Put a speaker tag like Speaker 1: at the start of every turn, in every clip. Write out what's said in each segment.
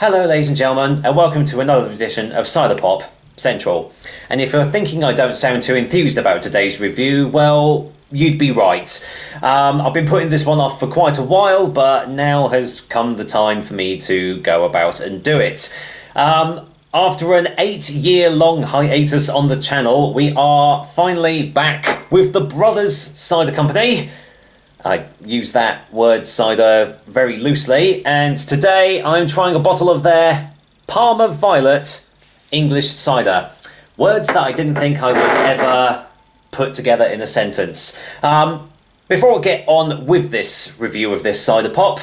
Speaker 1: Hello ladies and gentlemen, and welcome to another edition of Cider Pop Central. And if you're thinking I don't sound too enthused about today's review, well, you'd be right. I've been putting this one off for quite a while, but now has come the time for me to go about and do it. After an 8-year-long hiatus on the channel, we are finally back with the Brothers Cider Company. I use that word cider very loosely, and today I'm trying a bottle of their Parma Violet English cider. Words that I didn't think I would ever put together in a sentence. Before I get on with this review of this cider pop,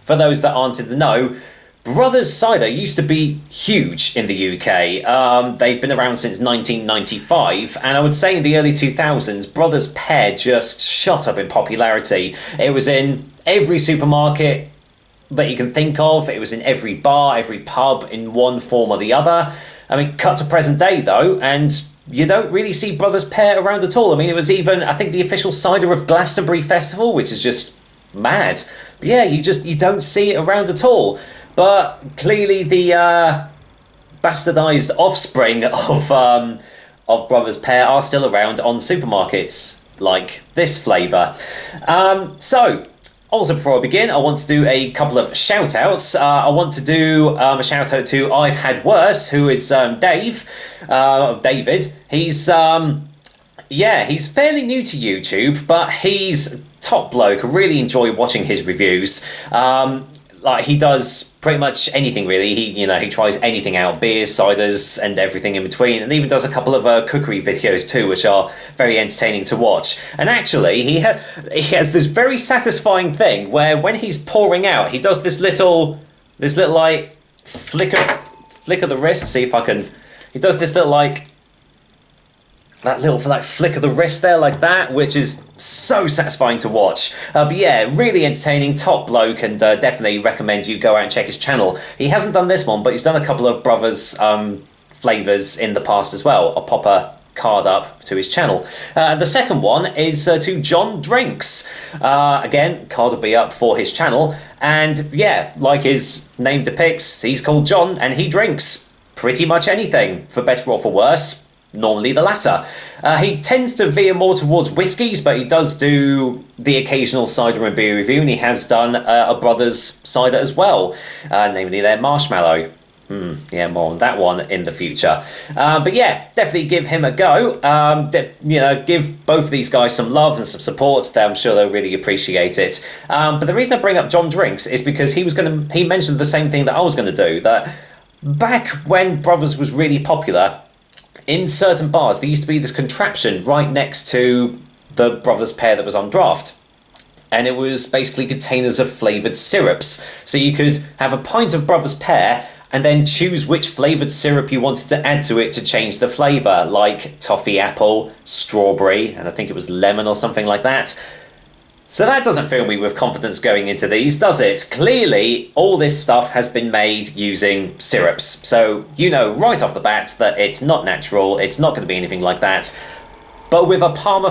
Speaker 1: for those that aren't in the know, Brothers Cider used to be huge in the UK. They've been around since 1995, and I would say in the early 2000s, Brothers Pear just shot up in popularity. It was in every supermarket that you can think of. It was in every bar, every pub, in one form or the other. I mean, cut to present day, though, and you don't really see Brothers Pear around at all. I mean, it was even, I think, the official cider of Glastonbury Festival, which is just mad. But yeah, you don't see it around at all. But clearly the bastardized offspring of Brothers Pear are still around on supermarkets, like this flavour. So, also before I begin, I want to do a couple of shout-outs. I want to do a shout-out to I've Had Worse, who is David. He's, he's fairly new to YouTube, but he's top bloke. I really enjoy watching his reviews. Like, he does pretty much anything, really. He tries anything out, beers, ciders, and everything in between, and even does a couple of cookery videos too, which are very entertaining to watch. And actually, he has this very satisfying thing where when he's pouring out, he does this little like flick of the wrist. See if I can. He does this little like. That little flick of the wrist there like that, which is so satisfying to watch. But yeah, really entertaining, top bloke, and definitely recommend you go out and check his channel. He hasn't done this one, but he's done a couple of Brothers flavours in the past as well. I'll pop a card up to his channel. The second one is to John Drinks. Again, card will be up for his channel. And yeah, like his name depicts, he's called John and he drinks pretty much anything, for better or for worse. Normally the latter. He tends to veer more towards whiskies, but he does do the occasional cider and beer review, and he has done a Brothers cider as well, namely their Marshmallow. Yeah, more on that one in the future. But yeah, definitely give him a go. Give both of these guys some love and some support. I'm sure they'll really appreciate it. But the reason I bring up John Drinks is because he mentioned the same thing that I was going to do, that back when Brothers was really popular, in certain bars, there used to be this contraption right next to the Brothers Pear that was on draft. And it was basically containers of flavoured syrups. So you could have a pint of Brothers Pear and then choose which flavoured syrup you wanted to add to it to change the flavour, like toffee apple, strawberry, and I think it was lemon or something like that. So that doesn't fill me with confidence going into these, does it? Clearly, all this stuff has been made using syrups. So you know right off the bat that it's not natural, it's not going to be anything like that. But with a Parma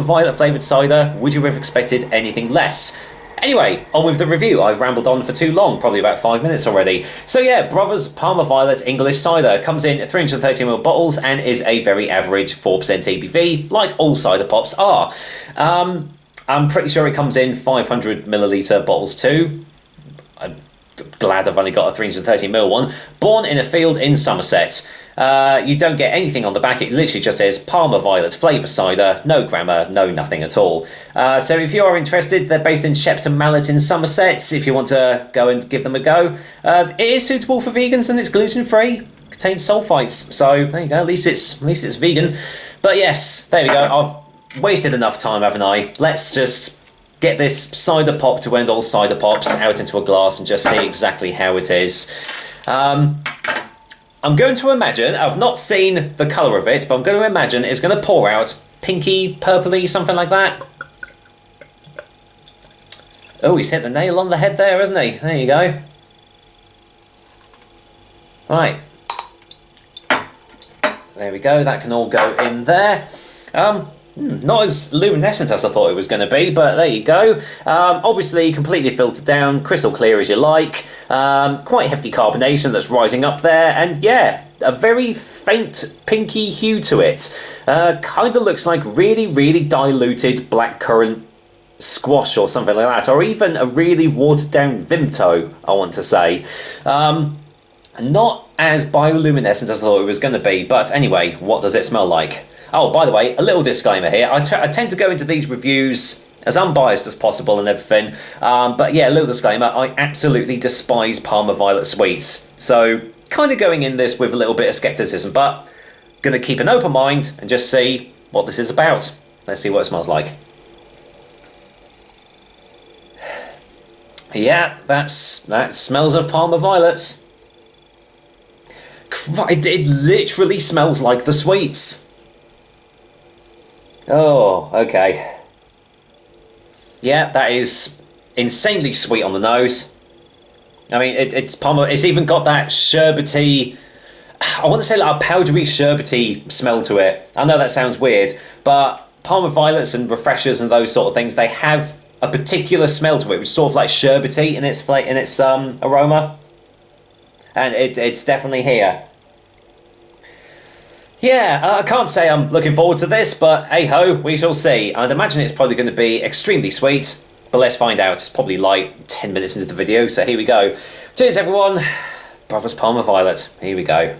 Speaker 1: Violet flavoured cider, would you have expected anything less? Anyway, on with the review. I've rambled on for too long, probably about 5 minutes already. So yeah, Brothers Parma Violet English cider comes in 330ml bottles and is a very average 4% ABV, like all cider pops are. I'm pretty sure it comes in 500ml bottles too. I'm glad I've only got a 330ml one. Born in a field in Somerset. You don't get anything on the back. It literally just says Parma Violet flavour cider. No grammar, no nothing at all. So if you are interested, they're based in Shepton Mallet in Somerset. If you want to go and give them a go. It is suitable for vegans and it's gluten-free. Contains sulfites. So there you go. At least it's vegan. But yes, there we go. I've wasted enough time, haven't I? Let's just get this cider pop to end all cider pops out into a glass and just see exactly how it is. I'm going to imagine, I've not seen the colour of it, but I'm going to imagine it's going to pour out pinky, purpley, something like that. Oh, he's hit the nail on the head there, hasn't he? There you go. Right. There we go, that can all go in there. Not as luminescent as I thought it was going to be, but there you go. Obviously, completely filtered down, crystal clear as you like. Quite hefty carbonation that's rising up there, and yeah, a very faint pinky hue to it. Kind of looks like really, really diluted blackcurrant squash or something like that, or even a really watered down Vimto, I want to say. Not as bioluminescent as I thought it was going to be, but anyway, what does it smell like? Oh, by the way, a little disclaimer here. I tend to go into these reviews as unbiased as possible and everything, but yeah, a little disclaimer, I absolutely despise Parma Violet sweets, so kind of going in this with a little bit of skepticism, but going to keep an open mind and just see what this is about. Let's see what it smells like. Yeah, that smells of Parma Violets. It literally smells like the sweets. Oh, okay. Yeah, that is insanely sweet on the nose. I mean, it's Parma. It's even got that sherbety, I want to say like a powdery sherbety smell to it. I know that sounds weird, but Parma Violets and refreshers and those sort of things, they have a particular smell to it, which is sort of like sherbety in its aroma, and it's definitely here. Yeah, I can't say I'm looking forward to this, but hey ho, we shall see. I'd imagine it's probably going to be extremely sweet, but let's find out. It's probably like 10 minutes into the video, so here we go. Cheers everyone. Brothers Parma Violet. Here we go.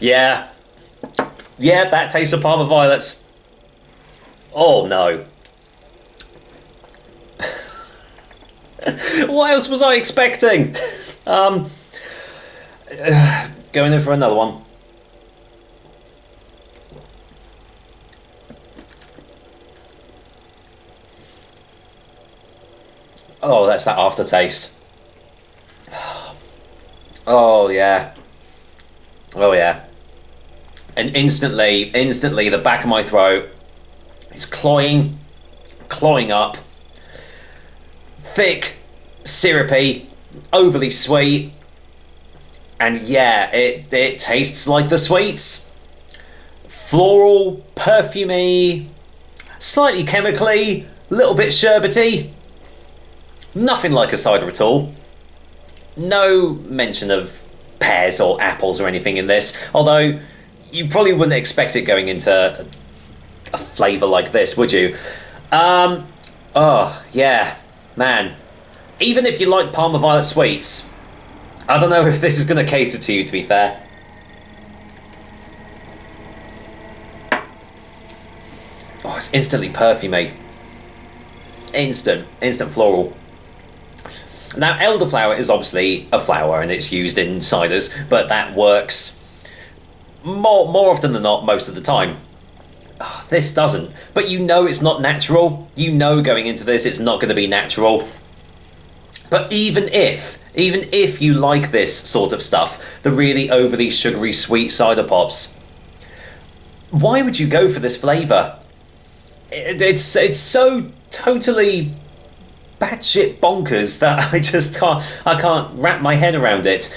Speaker 1: Yeah. Yeah, that tastes of Parma Violets. Oh no. What else was I expecting? Going in for another one. Oh, that's that aftertaste. Oh yeah. Oh yeah. And instantly, the back of my throat is cloying up. Thick, syrupy, overly sweet. And yeah, it tastes like the sweets. Floral, perfumey, slightly chemically, a little bit sherbety. Nothing like a cider at all. No mention of pears or apples or anything in this, although you probably wouldn't expect it going into a flavour like this, would you? Oh, yeah, man. Even if you like Parma Violet sweets, I don't know if this is going to cater to you, to be fair. Oh, it's instantly perfumey. Instant floral. Now, elderflower is obviously a flower and it's used in ciders, but that works more often than not most of the time. Oh, this doesn't. But you know it's not natural. You know going into this it's not going to be natural. But even if you like this sort of stuff, the really overly sugary sweet cider pops, why would you go for this flavour? It's so totally batshit bonkers that I can't wrap my head around it.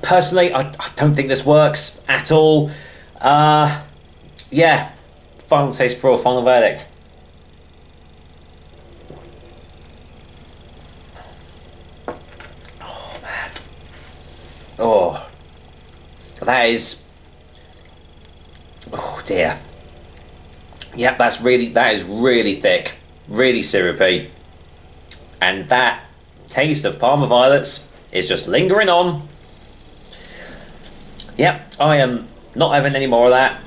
Speaker 1: Personally, I don't think this works at all. Yeah, final taste for a final verdict. Oh man, oh, that is. Oh dear. Yep, that is really thick, really syrupy, and that taste of Parma Violets is just lingering on. Yep, I am not having any more of that.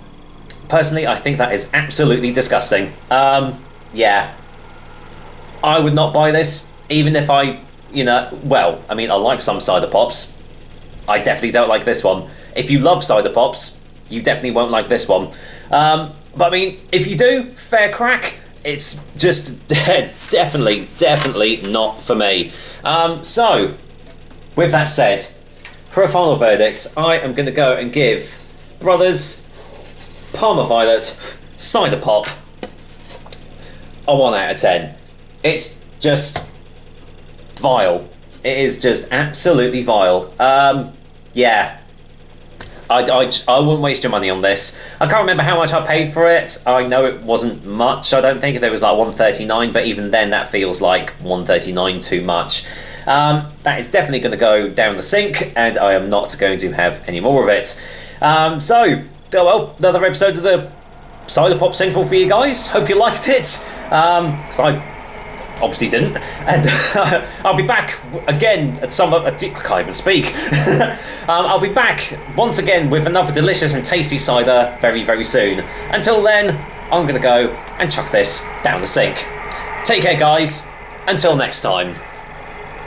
Speaker 1: Personally, I think that is absolutely disgusting. Yeah, I would not buy this, even if I, well, I mean, I like some cider pops. I definitely don't like this one. If you love cider pops, you definitely won't like this one. But I mean, if you do, fair crack. It's just definitely not for me. So, with that said, for a final verdict, I am going to go and give Brothers Parma Violet Cider Pop, a 1 out of 10. It's just vile. It is just absolutely vile. Yeah. I wouldn't waste your money on this. I can't remember how much I paid for it. I know it wasn't much. I don't think there was like $1.39, but even then that feels like $1.39 too much. That is definitely going to go down the sink, and I am not going to have any more of it. Well, another episode of the Cider Pop Central for you guys. Hope you liked it. 'Cause I obviously didn't, and I'll be back again at I can't even speak. I'll be back once again with another delicious and tasty cider very, very soon. Until then, I'm gonna go and chuck this down the sink. Take care, guys. Until next time.